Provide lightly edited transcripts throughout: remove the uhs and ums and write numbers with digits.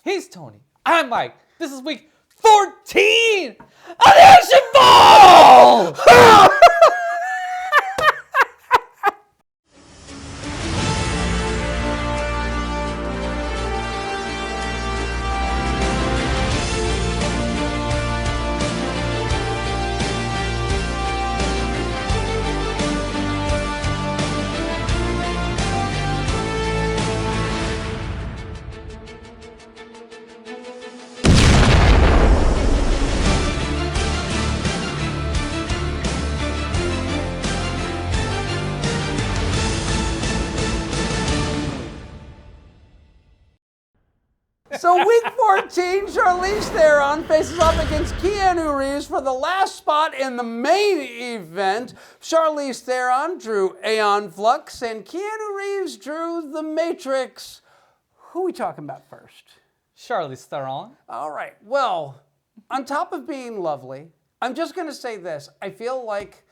He's Tony. I'm Mike. This is week 14 of the Action Ball! So week 14, Charlize Theron faces off against Keanu Reeves for the last spot in the main event. Charlize Theron drew Aeon Flux and Keanu Reeves drew The Matrix. Who are we talking about first? Charlize Theron. All right, well, on top of being lovely, I'm just gonna say this. I feel like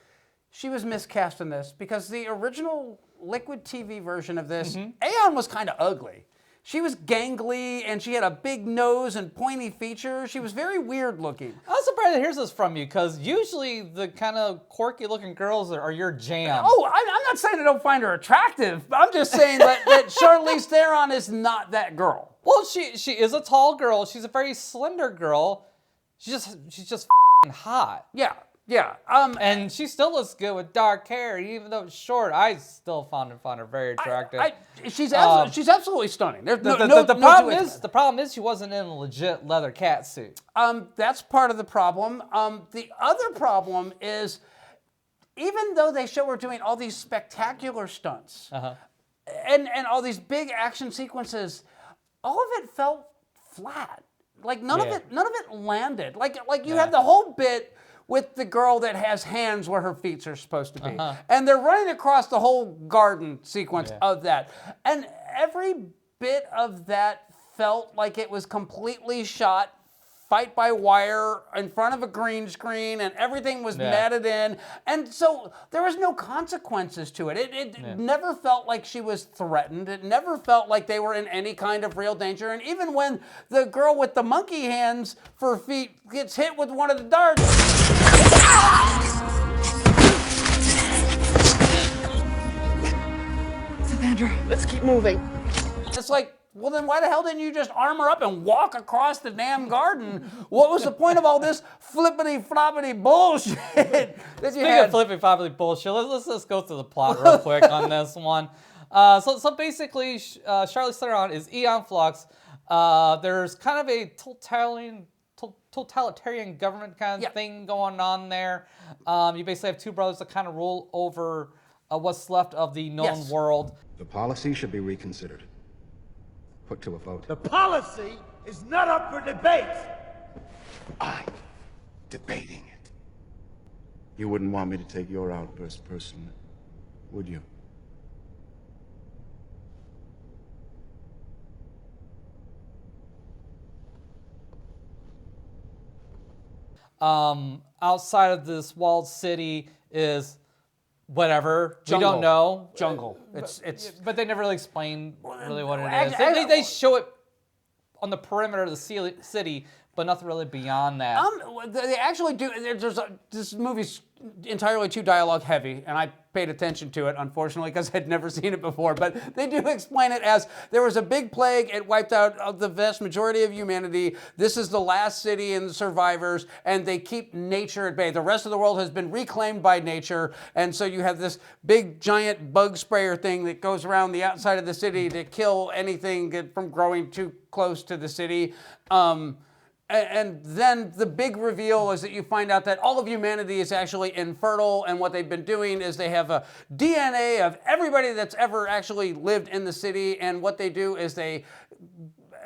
she was miscast in this because the original Liquid TV version of this, Aeon was kind of ugly. She was gangly, and she had a big nose and pointy features. She was very weird looking. I'm surprised to hear this from you, because usually the kind of quirky looking girls are your jam. Oh, I'm not saying I don't find her attractive. I'm just saying that Charlize Theron is not that girl. Well, she is a tall girl. She's a very slender girl. She's just f***ing hot. Yeah. And she still looks good with dark hair, even though it's short. I still found her very attractive. She's absolutely stunning. There's the problem is she wasn't in a legit leather cat suit. That's part of the problem. The other problem is, even though they show her doing all these spectacular stunts and all these big action sequences, all of it felt flat. Like none of it landed. Like you had the whole bit with the girl that has hands where her feet are supposed to be. And they're running across the whole garden sequence of that. And every bit of that felt like it was completely shot fight by wire in front of a green screen, and everything was matted in. And so there was no consequences to it. It never felt like she was threatened. It never felt like they were in any kind of real danger. And even when the girl with the monkey hands for feet gets hit with one of the darts, Commander, let's keep moving. it's like, well, then why the hell didn't you just armor up and walk across the damn garden? What was the point of all this flippity-floppity bullshit that you Speaking had? of flippity-floppity bullshit, let's go through the plot real quick on this one. So basically, Charlize Theron is Aeon Flux. There's kind of a totalitarian government kind of thing going on there. You basically have two brothers that kind of rule over what's left of the known world. The policy should be reconsidered. Put to a vote. The policy is not up for debate. I'm debating it. You wouldn't want me to take your outburst personally, would you? Outside of this walled city is whattever. Jungle. We don't know. Jungle. But they never really explain really what it is. They show it on the perimeter of the city, but nothing really beyond that. They actually do. This movie's entirely too dialogue heavy, and I paid attention to it, unfortunately, because I'd never seen it before. But they do explain it as there was a big plague. It wiped out the vast majority of humanity. This is the last city and the survivors, and they keep nature at bay. The rest of the world has been reclaimed by nature, and so you have this big, giant bug sprayer thing that goes around the outside of the city to kill anything from growing too close to the city. And then the big reveal is that you find out that all of humanity is actually infertile, and what they've been doing is they have a DNA of everybody that's ever actually lived in the city, and what they do is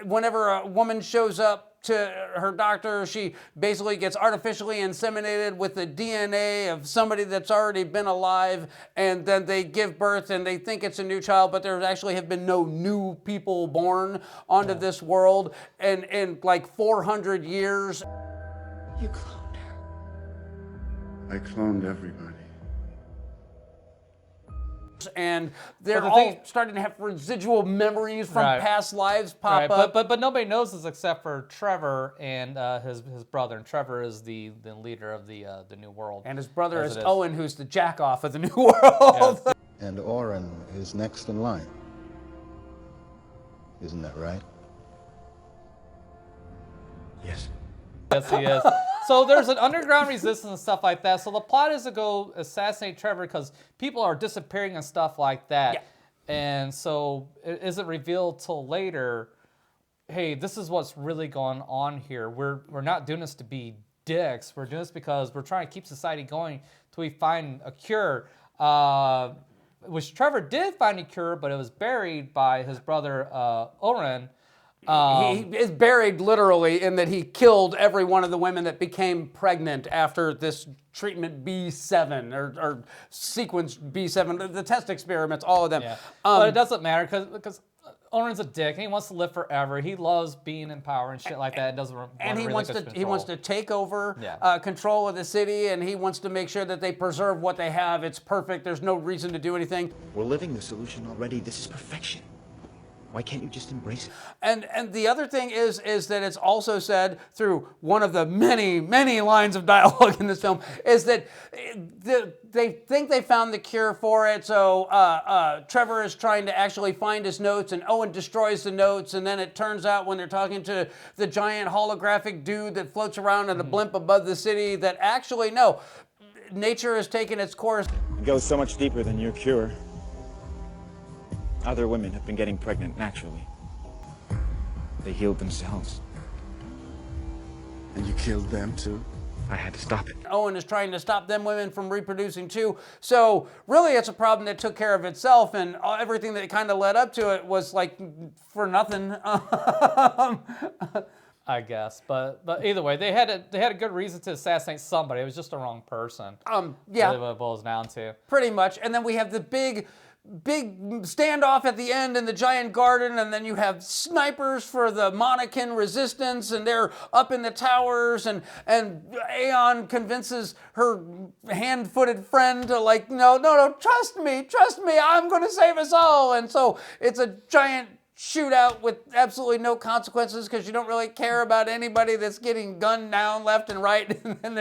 whenever a woman shows up to her doctor, she basically gets artificially inseminated with the DNA of somebody that's already been alive, and then they give birth and they think it's a new child, but there actually have been no new people born onto this world in like 400 years. You cloned her. I cloned everybody. And they're But the all thing- starting to have residual memories from Right. past lives pop Right, up. but nobody knows this except for Trevor and his brother. And Trevor is the leader of the New World. And his brother As is it is. Owen, who's the jack-off of the New World. Yes. And Oren is next in line. Isn't that right? Yes. Yes, he is. So there's an underground resistance and stuff like that. So the plot is to go assassinate Trevor because people are disappearing and stuff like that. Yeah. And so it isn't revealed till later, hey, this is what's really going on here. We're not doing this to be dicks. We're doing this because we're trying to keep society going till we find a cure. Which Trevor did find a cure, but it was buried by his brother Oren. He is buried literally in that he killed every one of the women that became pregnant after this treatment B7 or sequence B7, the test experiments, all of them. Yeah. But it doesn't matter because Oren's a dick and he wants to live forever. He loves being in power and shit like that. It doesn't want And he wants to take over Yeah. control of the city, and he wants to make sure that they preserve what they have. It's perfect. There's no reason to do anything. We're living the solution already. This is perfection. Why can't you just embrace it? And the other thing is that it's also said through one of the many lines of dialogue in this film is that they think they found the cure for it. So Trevor is trying to actually find his notes, and Owen destroys the notes. And then it turns out when they're talking to the giant holographic dude that floats around in a blimp above the city, that actually no, nature has taken its course. It goes so much deeper than your cure. Other women have been getting pregnant naturally. They healed themselves. And you killed them too? I had to stop it. Owen is trying to stop them women from reproducing too. So really it's a problem that took care of itself, and everything that kind of led up to it was like for nothing. I guess, but either way, they had a good reason to assassinate somebody. It was just the wrong person. Yeah, Really what it boils down to. pretty much. And then we have the big standoff at the end in the giant garden, and then you have snipers for the Monacan resistance, and they're up in the towers, and Aeon convinces her hand-footed friend to like, no, trust me, I'm gonna save us all. And so it's a giant shootout with absolutely no consequences because you don't really care about anybody that's getting gunned down left and right. And then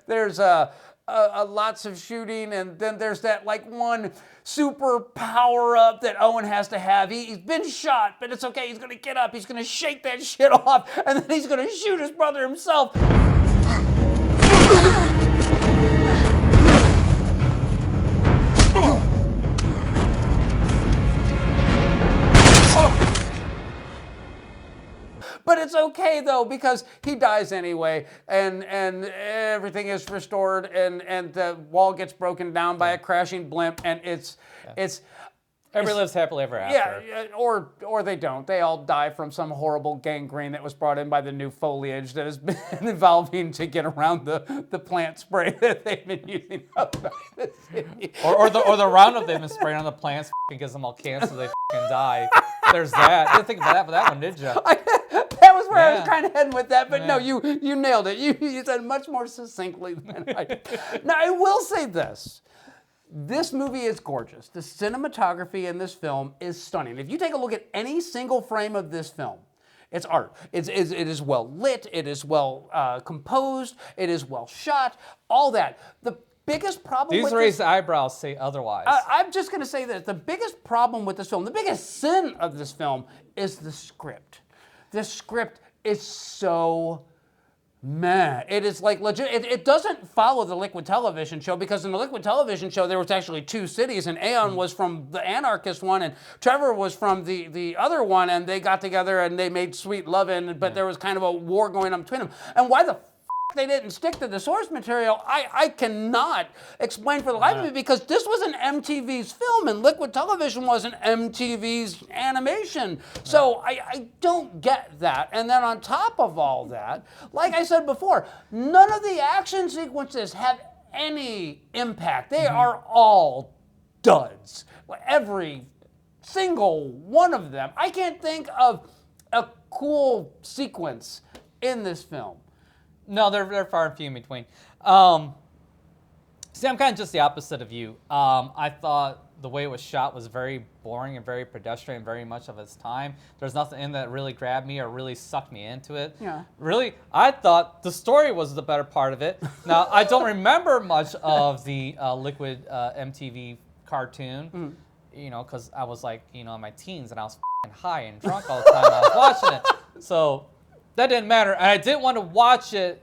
there's lots of shooting, and then there's that like one super power up that Owen has to have. He's been shot, but it's okay. He's gonna get up. He's gonna shake that shit off, and then he's gonna shoot his brother himself. But it's okay though, because he dies anyway, and everything is restored, and the wall gets broken down by a crashing blimp, and it's Everybody lives happily ever after. yeah, or they don't. They all die from some horrible gangrene that was brought in by the new foliage that has been evolving to get around the plant spray that they've been using outside the city. Or the Roundup they've been spraying on the plants gives them all cancer, they die. There's that. I didn't think about that for that one, did you? That was where I was Yeah. kind of heading with that, but no, Yeah. you nailed it. You said much more succinctly than I did. Now, I will say this. This movie is gorgeous. The cinematography in this film is stunning. If you take a look at any single frame of this film, it's art. It is well lit. It is well composed. It is well shot. All that. The biggest problem These with raised eyebrows say otherwise. I'm just going to say that the biggest problem with this film, the biggest sin of this film, is the script. The script is so meh. It is like legit. It doesn't follow the Liquid Television show, because in the Liquid Television show there was actually two cities, and Aeon was from the anarchist one, and Trevor was from the other one, and they got together and they made sweet lovin', but there was kind of a war going on between them. And why the they didn't stick to the source material, I cannot explain for the life of me, because this was an MTV's film and Liquid Television was an MTV's animation. So I don't get that. And then on top of all that, like I said before, none of the action sequences have any impact. They are all duds. Every single one of them. I can't think of a cool sequence in this film. No, they're far and few in between. See, I'm kind of just the opposite of you. I thought the way it was shot was very boring and very pedestrian, very much of its time. There's nothing in that really grabbed me or really sucked me into it. Yeah. Really, I thought the story was the better part of it. Now, I don't remember much of the Liquid MTV cartoon, you know, because I was like, you know, in my teens and I was f***ing high and drunk all the time I was watching it. So that didn't matter. And I didn't want to watch it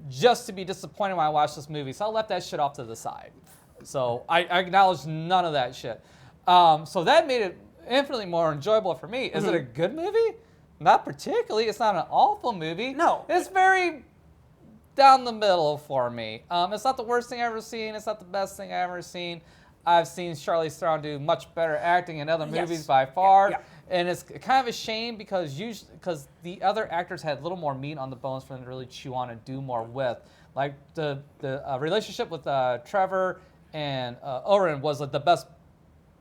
just to be disappointed when I watched this movie. So I left that shit off to the side. So I acknowledged none of that shit. So that made it infinitely more enjoyable for me. Is it a good movie? Not particularly. It's not an awful movie. No. It's very down the middle for me. It's not the worst thing I've ever seen. It's not the best thing I've ever seen. I've seen Charlize Theron do much better acting in other movies by far. Yeah. And it's kind of a shame because the other actors had a little more meat on the bones for them to really chew on and do more with. Like the relationship with Trevor and Oren was like the best,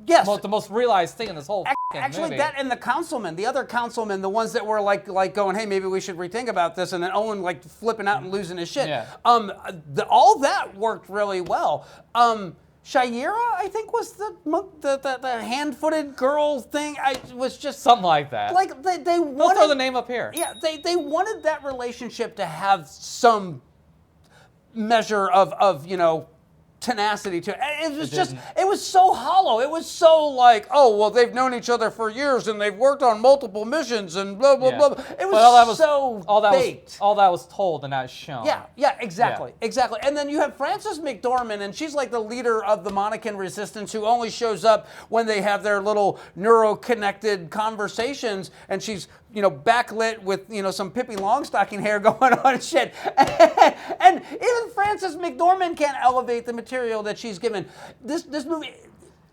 the most realized thing in this whole Actually, movie. that and the councilmen, the other councilmen, the ones that were like going, hey, maybe we should rethink about this, and then Owen like flipping out and losing his shit. Yeah. All that worked really well. Shaira, I think, was the hand-footed girl thing. Was just something like that. Like they I'll wanted, throw the name up here. Yeah, they wanted that relationship to have some measure of you know, tenacity to it. It was so hollow. It was so like, oh, well, they've known each other for years and they've worked on multiple missions and blah, blah, blah. It was baked. All that was told and not shown. Yeah, exactly. And then you have Frances McDormand, and she's like the leader of the Monacan resistance who only shows up when they have their little neuro-connected conversations, and she's, you know, backlit with, you know, some Pippi Longstocking hair going on and shit. And even Frances McDormand can't elevate the material that she's given. This movie,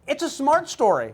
it's a smart story.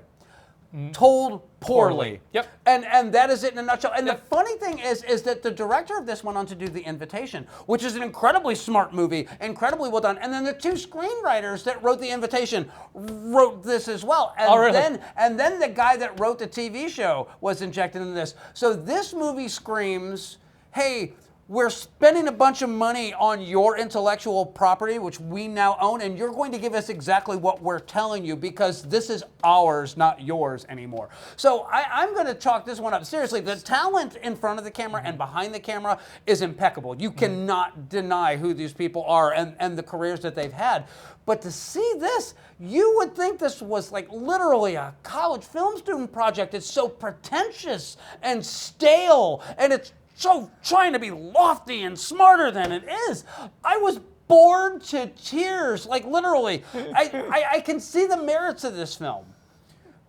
Told poorly. Yep. And that is it in a nutshell. And the funny thing is that the director of this went on to do The Invitation, which is an incredibly smart movie, incredibly well done. And then the two screenwriters that wrote The Invitation wrote this as well. And then the guy that wrote the TV show was injected in this. So this movie screams, hey, we're spending a bunch of money on your intellectual property, which we now own, and you're going to give us exactly what we're telling you because this is ours, not yours anymore. So I'm going to chalk this one up. Seriously, the talent in front of the camera and behind the camera is impeccable. You cannot deny who these people are and the careers that they've had. But to see this, you would think this was like literally a college film student project. It's so pretentious and stale, and it's so trying to be lofty and smarter than it is. I was bored to tears, like literally. I can see the merits of this film.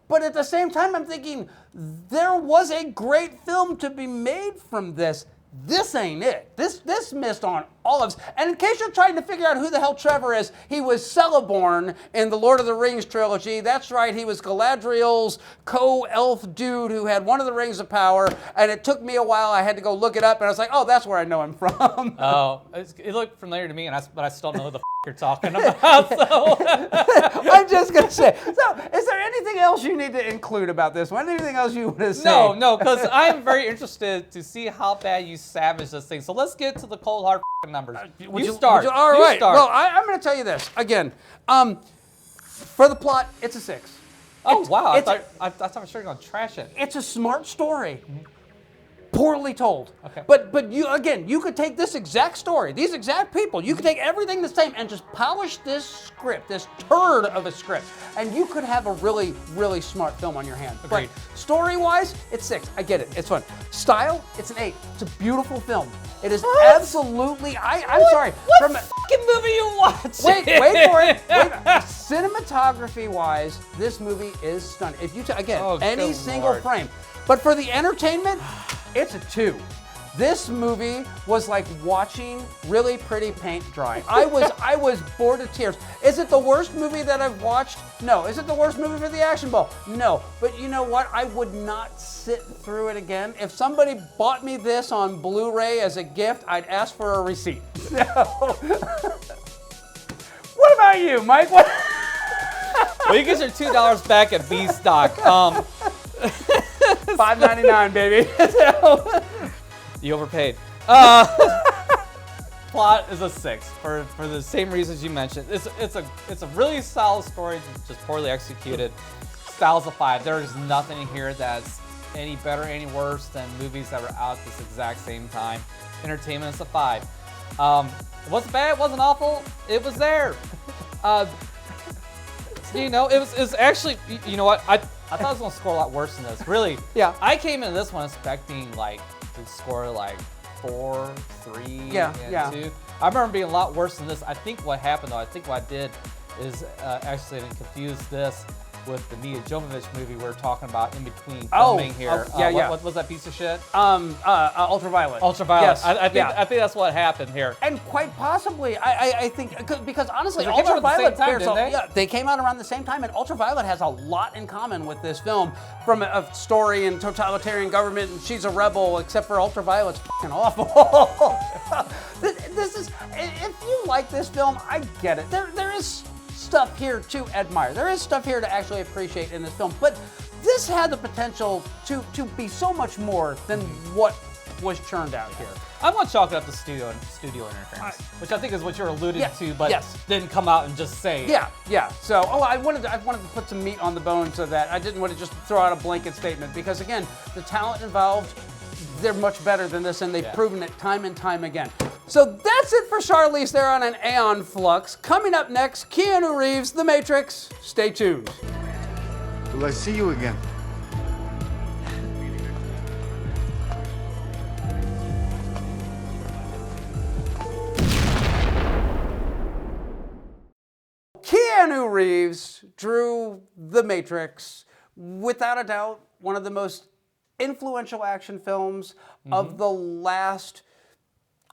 But at the same time, I'm thinking, there was a great film to be made from this. This ain't it. This missed on all of us. And in case you're trying to figure out who the hell Trevor is, he was Celeborn in the Lord of the Rings trilogy. That's right, he was Galadriel's co-elf dude who had one of the rings of power. And it took me a while. I had to go look it up, and I was like, oh, that's where I know him from. Oh, it looked familiar to me, but I still don't know who the you're talking about. So. I'm just going to say. So, is there anything else you need to include about this one? Anything else you want to say? No, because I'm very interested to see how bad you savage this thing. So let's get to the cold hard numbers. You start. All right. Well, I'm going to tell you this again. For the plot, it's a 6. Oh wow! I thought for sure you were going to trash it. It's a smart story. Poorly told. Okay. But you could take this exact story, these exact people, you could take everything the same and just polish this script, this turd of a script, and you could have a really, really smart film on your hand. Agreed. But story-wise, it's 6. I get it. It's fun. Style, it's an 8. It's a beautiful film. It is absolutely. I'm sorry. What fucking movie you watching? Wait for it. Cinematography-wise, this movie is stunning. If you any single frame, but for the entertainment, it's a 2. This movie was like watching really pretty paint dry. I was bored to tears. Is it the worst movie that I've watched? No. Is it the worst movie for the Action Ball? No. But you know what? I would not sit through it again. If somebody bought me this on Blu-ray as a gift, I'd ask for a receipt. So, what about you, Mike? Well, you get your $2 back at B Stock. $5.99, baby. You overpaid. plot is a 6 for the same reasons you mentioned. It's a really solid story, just poorly executed. Style's a 5. There is nothing here that's any better, any worse than movies that were out at this exact same time. Entertainment is a 5. It wasn't bad, it wasn't awful, it was there. You know, it was actually, you know what, I thought it was gonna score a lot worse than this, really. Yeah. I came into this one expecting like to score like 4, 3, and 2. I remember being a lot worse than this. I think what happened though, I think what I did is actually I didn't confuse this with the Mia Jovovich movie we were talking about in between filming here. What was that piece of shit? Ultraviolet. Ultraviolet. Yes. I think that's what happened here. And quite possibly, I think, because honestly, They came out at the Ultraviolet, same time, didn't they? yeah, they came out around the same time, and Ultraviolet has a lot in common with this film, from a story and totalitarian government, and she's a rebel, except for Ultraviolet's fucking awful. This is, if you like this film, I get it. There is stuff here to admire. There is stuff here to actually appreciate in this film, but this had the potential to be so much more than what was churned out here. I'm gonna chalk it up to studio interference, which I think is what you're alluding to, but didn't come out and just say. Yeah. So, I wanted to put some meat on the bone so that I didn't want to just throw out a blanket statement, because again, the talent involved, they're much better than this, and they've proven it time and time again. So that's it for Charlize Theron and Aeon Flux. Coming up next, Keanu Reeves, The Matrix. Stay tuned. Will I see you again? Keanu Reeves drew The Matrix, without a doubt, one of the most influential action films of the last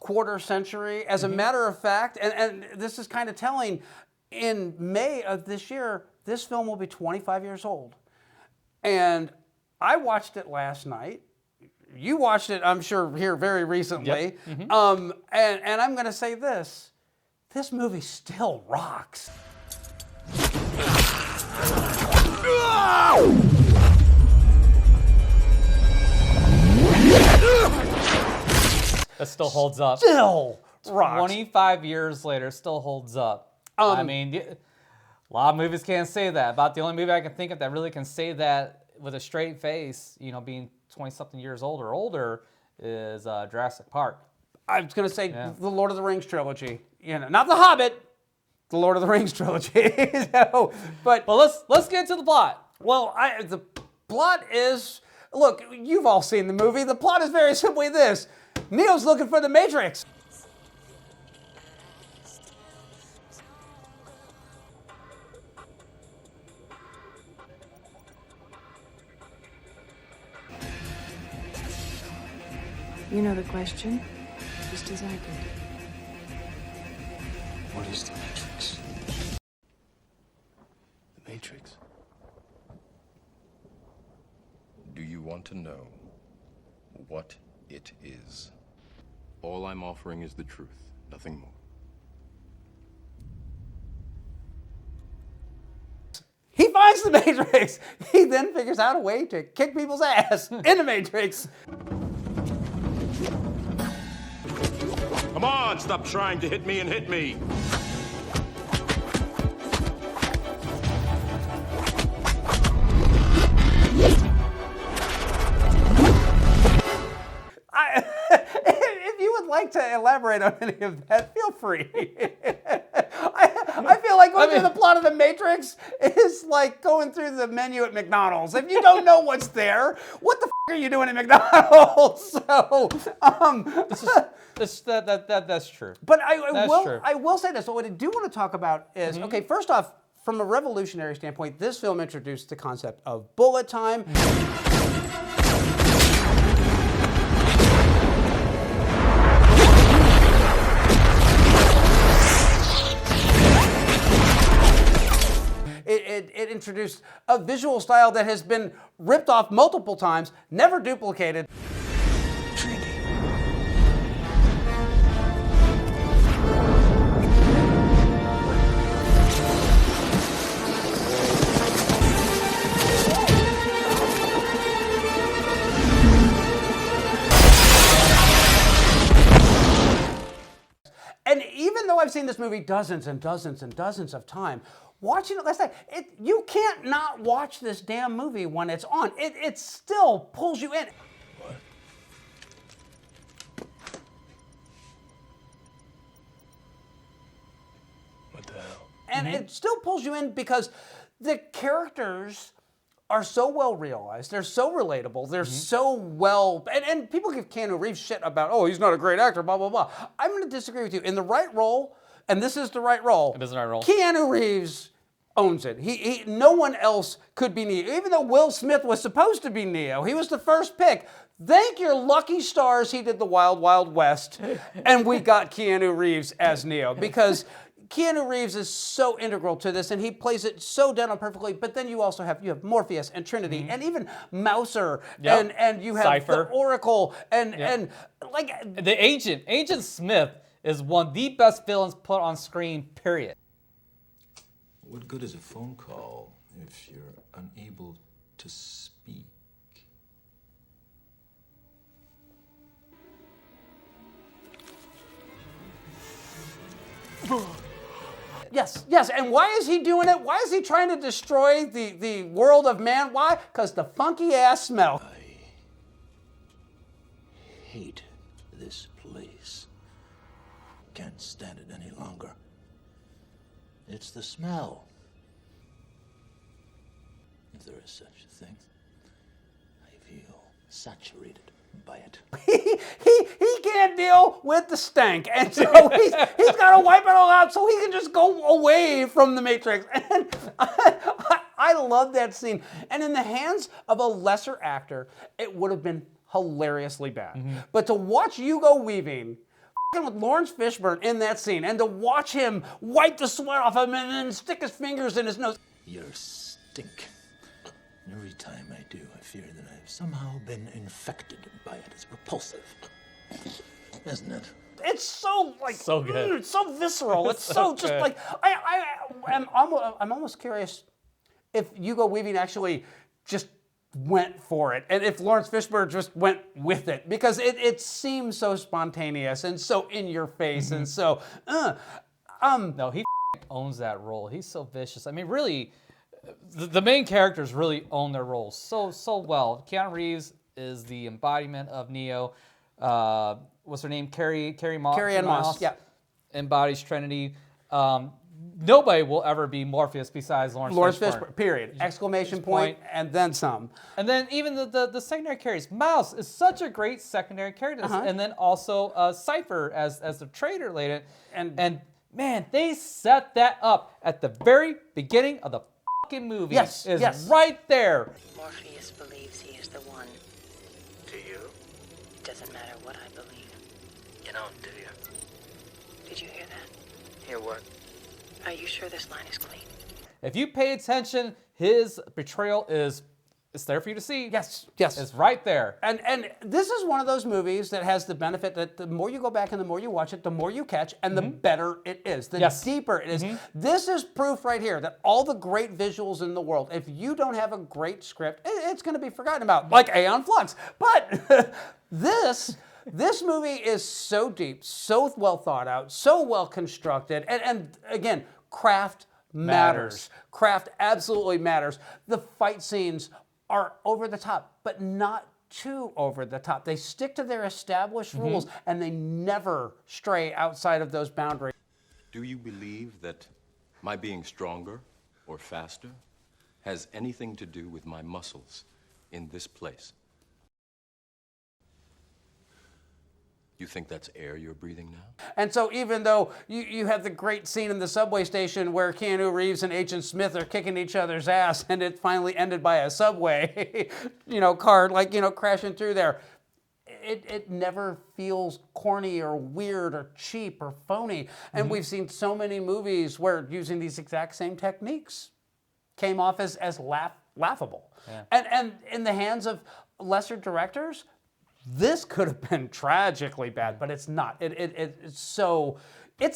quarter century. As a matter of fact, and this is kind of telling, in May of this year, this film will be 25 years old. And I watched it last night. You watched it, I'm sure, here very recently. Yep. And I'm going to say this movie still rocks. That still holds up. Still rocks. 25 years later, still holds up. I mean, a lot of movies can't say that. About the only movie I can think of that really can say that with a straight face, you know, being 20-something years old or older, is Jurassic Park. I was going to say the Lord of the Rings trilogy. You know, not The Hobbit, the Lord of the Rings trilogy. But let's get into the plot. Well, the plot is, look, you've all seen the movie. The plot is very simply this. Neo's looking for the Matrix. You know the question, just as I did. What is the Matrix? The Matrix? Do you want to know what it is? All I'm offering is the truth, nothing more. He finds the Matrix. He then figures out a way to kick people's ass in the Matrix. Come on, stop trying to hit me and hit me! If you would like to elaborate on any of that, feel free. I feel like going through the plot of The Matrix is like going through the menu at McDonald's. If you don't know what's there, what the are you doing at McDonald's? So, That's true. But I will say this. So what I do want to talk about is, okay, first off, from a revolutionary standpoint, this film introduced the concept of bullet time. It introduced a visual style that has been ripped off multiple times, never duplicated. seen this movie dozens and dozens and dozens of times. Watching it last night, you can't not watch this damn movie when it's on. It still pulls you in. What? What the hell? And it still pulls you in because the characters are so well realized. They're so relatable. They're so well... And people give Keanu Reeves shit about, oh, he's not a great actor, blah, blah, blah. I'm going to disagree with you. In the right role, and this is the right role, It is the right role. Keanu Reeves owns it. No one else could be Neo. Even though Will Smith was supposed to be Neo, he was the first pick. Thank your lucky stars he did the Wild Wild West, and we got Keanu Reeves as Neo, because Keanu Reeves is so integral to this, and he plays it so down on perfectly. But then you also have Morpheus and Trinity, and even Mouser, and you have Cypher. the Oracle, and like The Agent. Agent Smith is one of the best villains put on screen, period. What good is a phone call if you're unable to speak? Yes, and why is he doing it? Why is he trying to destroy the world of man? Why? Because the funky ass smell. I hate this place. Can't stand it any longer. It's the smell. If there is such a thing, I feel saturated by it. He can't deal with the stank, and so he's got to wipe it all out so he can just go away from the Matrix. And I love that scene. And in the hands of a lesser actor, it would have been hilariously bad. But to watch Hugo Weaving with Lawrence Fishburne in that scene, and to watch him wipe the sweat off him and then stick his fingers in his nose. You stink. Every time I do, I fear that I've somehow been infected by it. It's repulsive, isn't it? It's so like So good. It's so visceral. It's so just good. like I'm almost curious if Hugo Weaving actually just went for it, and if Lawrence Fishburne just went with it, because it seems so spontaneous and so in your face and so. No, he owns that role. He's so vicious. I mean, really, the main characters really own their roles so well. Keanu Reeves is the embodiment of Neo. What's her name? Carrie Moss. Carrie-Anne Moss, yeah. Embodies Trinity. Nobody will ever be Morpheus besides Lawrence Fishburne. Period. Exclamation point, and then some. And then even the secondary characters. Mouse is such a great secondary character. And then also Cypher as the traitor later. And man, they set that up at the very beginning of the fucking movie. Yes, It's yes. right there. Morpheus believes he is the one. Do you? Doesn't matter what I believe. You don't, do you? Did you hear that? Hear what? Are you sure this line is clean? If you pay attention, his betrayal it's there for you to see. Yes. It's right there. And this is one of those movies that has the benefit that the more you go back and the more you watch it, the more you catch, and the better it is, the deeper it is. This is proof right here that all the great visuals in the world, if you don't have a great script, it's going to be forgotten about, like Aeon Flux. But this movie is so deep, so well thought out, so well constructed, and again, craft matters. Craft absolutely matters. The fight scenes are over the top, but not too over the top. They stick to their established rules, and they never stray outside of those boundaries. Do you believe that my being stronger or faster has anything to do with my muscles in this place? You think that's air you're breathing now? And so even though you have the great scene in the subway station where Keanu Reeves and Agent Smith are kicking each other's ass, and it finally ended by a subway, car, crashing through there, it never feels corny or weird or cheap or phony. And we've seen so many movies where using these exact same techniques came off as laughable. Yeah. And in the hands of lesser directors, this could have been tragically bad, but it's not. It's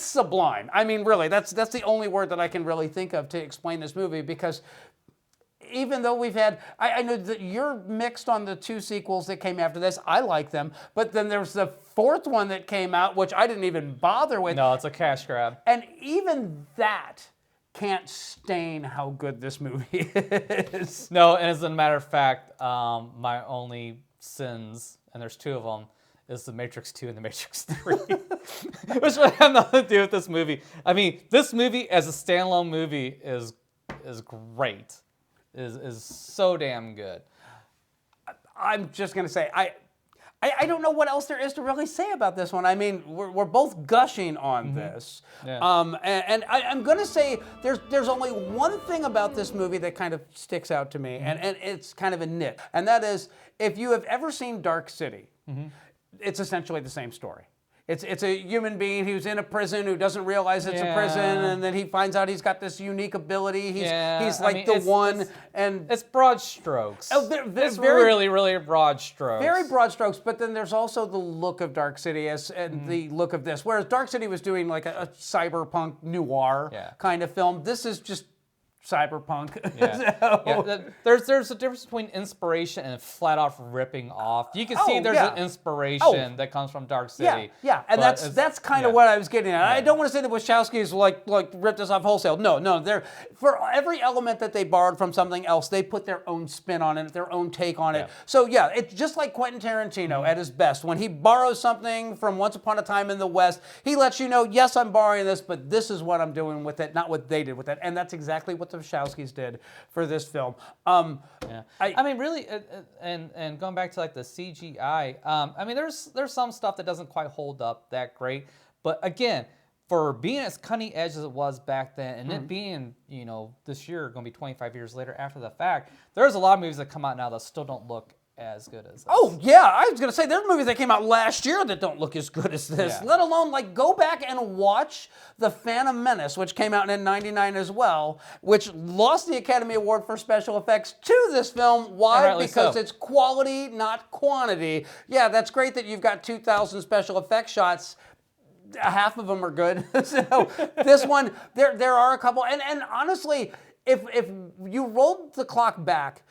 sublime. I mean, really, that's the only word that I can really think of to explain this movie, because even though we've had, I know that you're mixed on the 2 sequels that came after this. I like them, but then there's the 4th one that came out, which I didn't even bother with. No, it's a cash grab. And even that can't stain how good this movie is. No, and as a matter of fact, my only sins, and there's 2 of them, is The Matrix 2 and The Matrix 3. Which would have nothing to do with this movie. I mean, this movie as a standalone movie is great. Is so damn good. I'm just going to say, I don't know what else there is to really say about this one. I mean, we're both gushing on this. Yeah. And I'm going to say there's only one thing about this movie that kind of sticks out to me, and it's kind of a nit. And that is, if you have ever seen Dark City, it's essentially the same story. It's a human being who's in a prison who doesn't realize it's a prison, and then he finds out he's got this unique ability. He's like the one, and it's broad strokes. Oh, it's very, really, really broad strokes. Very broad strokes, but then there's also the look of Dark City and the look of this. Whereas Dark City was doing like a cyberpunk noir kind of film. This is just cyberpunk. There's a difference between inspiration and flat off ripping off. You can see there's an inspiration that comes from Dark City. And that's kind of what I was getting at. I don't want to say that Wachowski's like ripped us off wholesale. No, they're for every element that they borrowed from something else, they put their own spin on it, their own take on it. So it's just like Quentin Tarantino at his best. When he borrows something from Once Upon a Time in the West, he lets you know, yes, I'm borrowing this, but this is what I'm doing with it, not what they did with it. And that's exactly what the Wachowskis did for this film. I mean, really, and going back to like the CGI, I mean, there's some stuff that doesn't quite hold up that great, but again, for being as cutting edge as it was back then, and it being, this year going to be 25 years later after the fact, there's a lot of movies that come out now that still don't look as good as this. Oh, yeah. I was going to say, there are movies that came out last year that don't look as good as this, let alone, like, go back and watch The Phantom Menace, which came out in '99 as well, which lost the Academy Award for special effects to this film. Why? Because it's quality, not quantity. Yeah, that's great that you've got 2,000 special effects shots. Half of them are good. So this one, there are a couple. And honestly, if you rolled the clock back,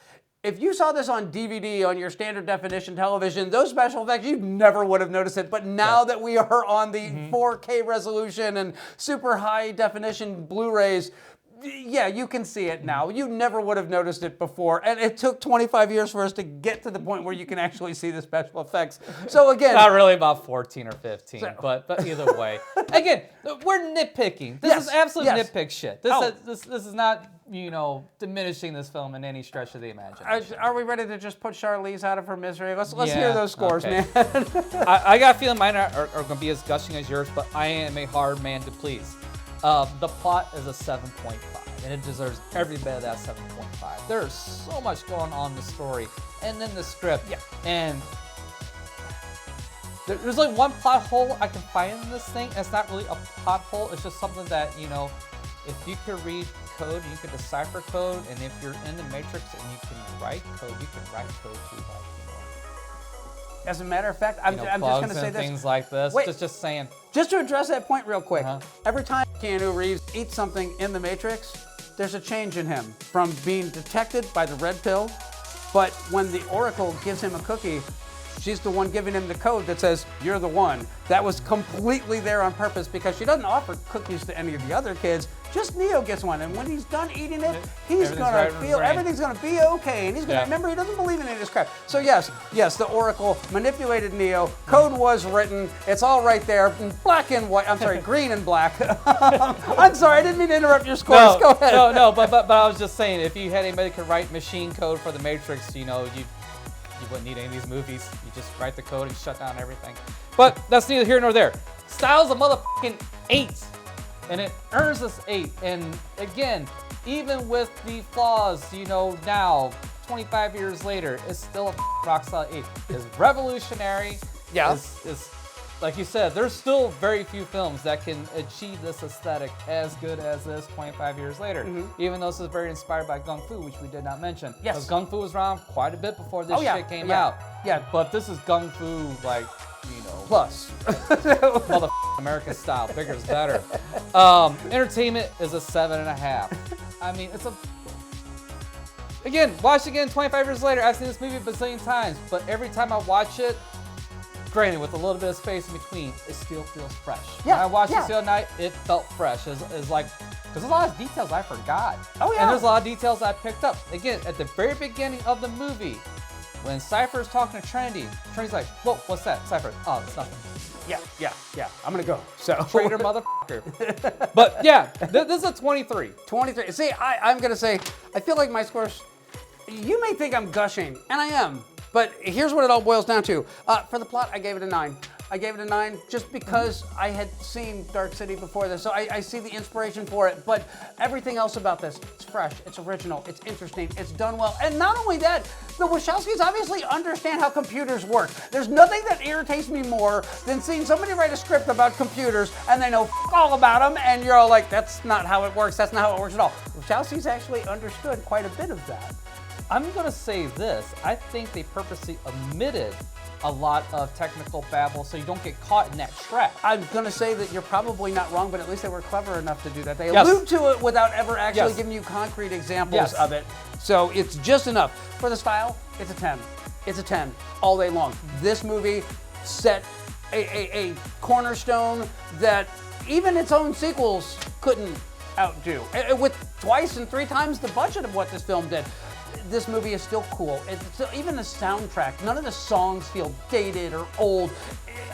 if you saw this on DVD on your standard definition television, those special effects, you never would have noticed it. But now that we are on the 4K resolution and super high definition Blu-rays, you can see it now. You never would have noticed it before. And it took 25 years for us to get to the point where you can actually see the special effects. So again... Not really about 14 or 15, but either way. Again, we're nitpicking. This is absolute nitpick shit. This is not, diminishing this film in any stretch of the imagination. Are we ready to just put Charlize out of her misery? Let's hear those scores, man. I got a feeling mine are going to be as gushing as yours, but I am a hard man to please. The plot is a 7.5, and it deserves every bit of that 7.5. There's so much going on in the story and in the script. And there's like one plot hole I can find in this thing. It's not really a plot hole. It's just something that, if you can read code, you can decipher code, and if you're in the Matrix and you can write code, you can write code too. As a matter of fact, I'm just going to say this. Things like this. Wait, just saying. Just to address that point real quick. Every time Keanu Reeves eats something in the Matrix, there's a change in him from being detected by the red pill, but when the Oracle gives him a cookie, she's the one giving him the code that says, you're the one. That was completely there on purpose because she doesn't offer cookies to any of the other kids. Just Neo gets one, and when he's done eating it, he's gonna feel everything's gonna be okay, and he's gonna remember he doesn't believe in any of this crap. So yes, the Oracle manipulated Neo. Code was written. It's all right there, in black and white. I'm sorry, green and black. I'm sorry, I didn't mean to interrupt your scores. Go ahead. No, but I was just saying, if you had anybody who could write machine code for the Matrix, you wouldn't need any of these movies. You just write the code and shut down everything. But that's neither here nor there. Style's a motherfucking 8. And it earns us 8. And again, even with the flaws, now, 25 years later, it's still a rock solid 8. It's revolutionary. It's like you said, there's still very few films that can achieve this aesthetic as good as this 25 years later. Even though this is very inspired by Gung Fu, which we did not mention. Because Gung Fu was around quite a bit before this shit came out. But this is Gung Fu, plus. Mother American style, bigger is better. Entertainment is a 7.5. I mean, Again, watch it again 25 years later. I've seen this movie a bazillion times, but every time I watch it, granted with a little bit of space in between, it still feels fresh. Yeah, When I watched yeah. this the other night, it felt fresh. It's like, there's a lot of details I forgot. Oh, yeah. And there's a lot of details I picked up. Again, at the very beginning of the movie, when Cypher's talking to Trinity, Trinity's like, whoa, what's that? Cypher, oh, it's nothing. Yeah. I'm gonna go. So Traitor motherfucker. But yeah, this is a 23. 23. See, I'm gonna say, I feel like my scores. You may think I'm gushing, and I am. But here's what it all boils down to. For the plot, I gave it a 9. I gave it a 9 just because I had seen Dark City before this, so I see the inspiration for it. But everything else about this, it's fresh, it's original, it's interesting, it's done well. And not only that, the Wachowskis obviously understand how computers work. There's nothing that irritates me more than seeing somebody write a script about computers and they know all about them, and you're all like, that's not how it works, that's not how it works at all. Wachowskis actually understood quite a bit of that. I'm gonna say this. I think they purposely omitted a lot of technical babble so you don't get caught in that trap. I'm gonna say that you're probably not wrong, but at least they were clever enough to do that. They Yes. allude to it without ever actually Yes. giving you concrete examples Yes. of it. So it's just enough. For the style, it's a 10. It's a 10 all day long. This movie set a cornerstone that even its own sequels couldn't outdo. With twice and 3 times the budget of what this film did. This movie is still cool. Even the soundtrack, none of the songs feel dated or old.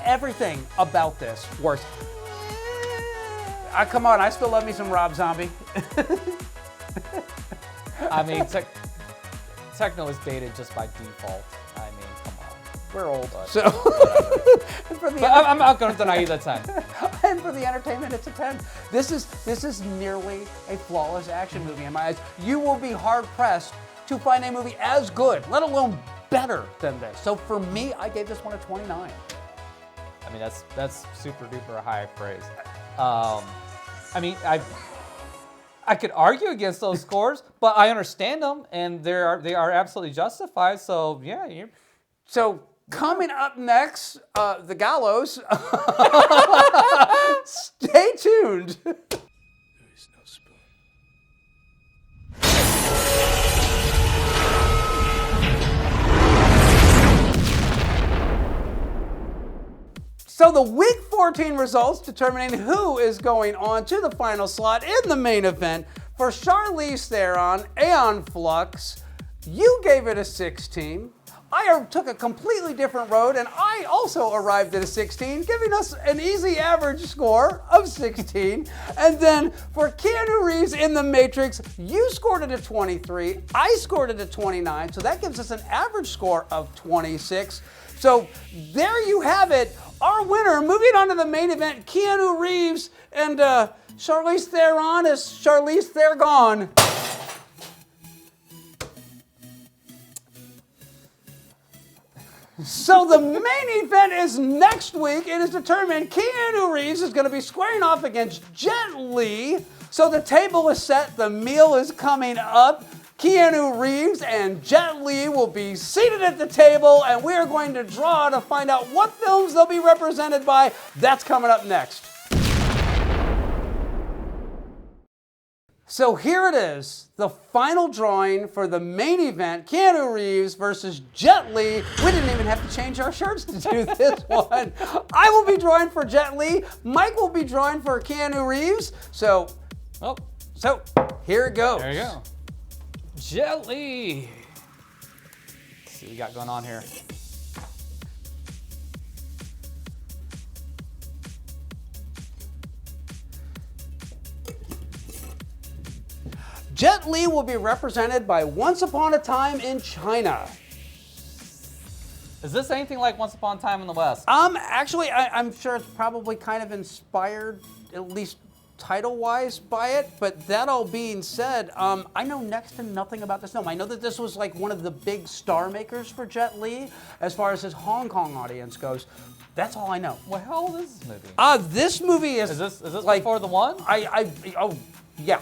Everything about this works. Come on, I still love me some Rob Zombie. I mean, techno is dated just by default. I mean, come on. We're old. So, I'm not going to deny you the 10. And for the entertainment, it's a 10. This is nearly a flawless action movie in my eyes. You will be hard pressed to find a movie as good, let alone better than this. So for me, I gave this one a 29. I mean, that's super duper high praise. I mean, I could argue against those scores, but I understand them, and they are absolutely justified. So yeah, So coming up next, the Gallows. Stay tuned. There is no spoon. So the Week 14 results determining who is going on to the final slot in the main event. For Charlize Theron, Aeon Flux, you gave it a 16. I took a completely different road, and I also arrived at a 16, giving us an easy average score of 16. And then for Keanu Reeves in The Matrix, you scored it a 23. I scored it a 29, so that gives us an average score of 26. So there you have it. Our winner, moving on to the main event, Keanu Reeves and Charlize Theron is Charlize Theron. So the main event is next week. It is determined Keanu Reeves is going to be squaring off against Jet Li. So the table is set. The meal is coming up. Keanu Reeves and Jet Li will be seated at the table, and we are going to draw to find out what films they'll be represented by. That's coming up next. So here it is, the final drawing for the main event, Keanu Reeves versus Jet Li. We didn't even have to change our shirts to do this one. I will be drawing for Jet Li. Mike will be drawing for Keanu Reeves. So here it goes. There you go. Jet Li. Let's see what we got going on here. Jet Li will be represented by Once Upon a Time in China. Is this anything like Once Upon a Time in the West? Actually, I'm sure it's probably kind of inspired, at least title-wise, by it. But that all being said, I know next to nothing about this film. I know that this was like one of the big star makers for Jet Li as far as his Hong Kong audience goes. That's all I know. Well, how old is this movie? This movie is. Is this like before the one? Oh yeah.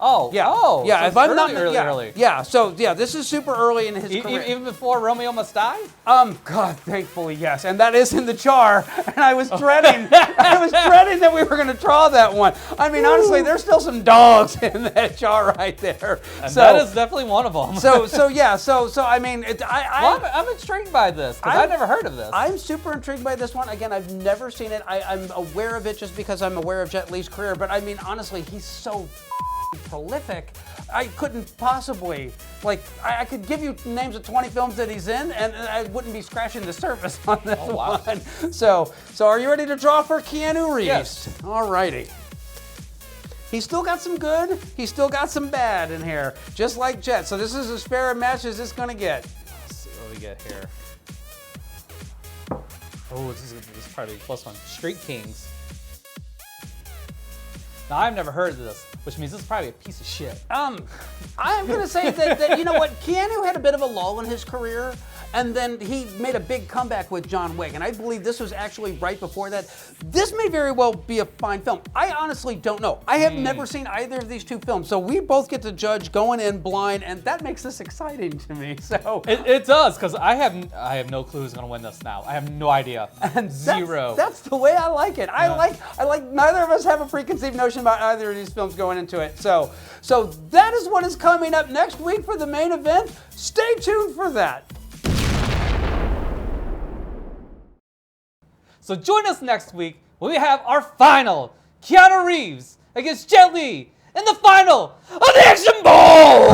Oh, Yeah, oh, yeah. so If it's I'm not early, yeah, early. yeah. So yeah, this is super early in his career. Even before Romeo Must Die? God, thankfully, yes. And that is in the jar. And I was dreading, that we were going to draw that one. I mean, honestly, there's still some dogs in that jar right there. And so, that is definitely one of them. So I mean, I'm intrigued by this because I've never heard of this. I'm super intrigued by this one. Again, I've never seen it. I'm aware of it just because I'm aware of Jet Li's career. But I mean, honestly, he's so prolific. I couldn't possibly, I could give you names of 20 films that he's in, and I wouldn't be scratching the surface on this one. So are you ready to draw for Keanu Reeves? Yes. All righty. He's still got some good, he's still got some bad in here, just like Jet. So this is as fair a match as it's gonna get. Let's see what we get here. Oh, this is probably plus one. Street Kings. Now, I've never heard of this, which means this is probably a piece of shit. I'm gonna say that you know what, Keanu had a bit of a lull in his career, and then he made a big comeback with John Wick, and I believe this was actually right before that. This may very well be a fine film. I honestly don't know. I have never seen either of these two films, so we both get to judge going in blind, and that makes this exciting to me. So it does, because I have no clue who's gonna win this now. I have no idea. and Zero. That's the way I like it. I like neither of us have a preconceived notion about either of these films going into it. So that is what is coming up next week for the main event. Stay tuned for that. So join us next week when we have our final Keanu Reeves against Jet Li in the final of the Action Ball!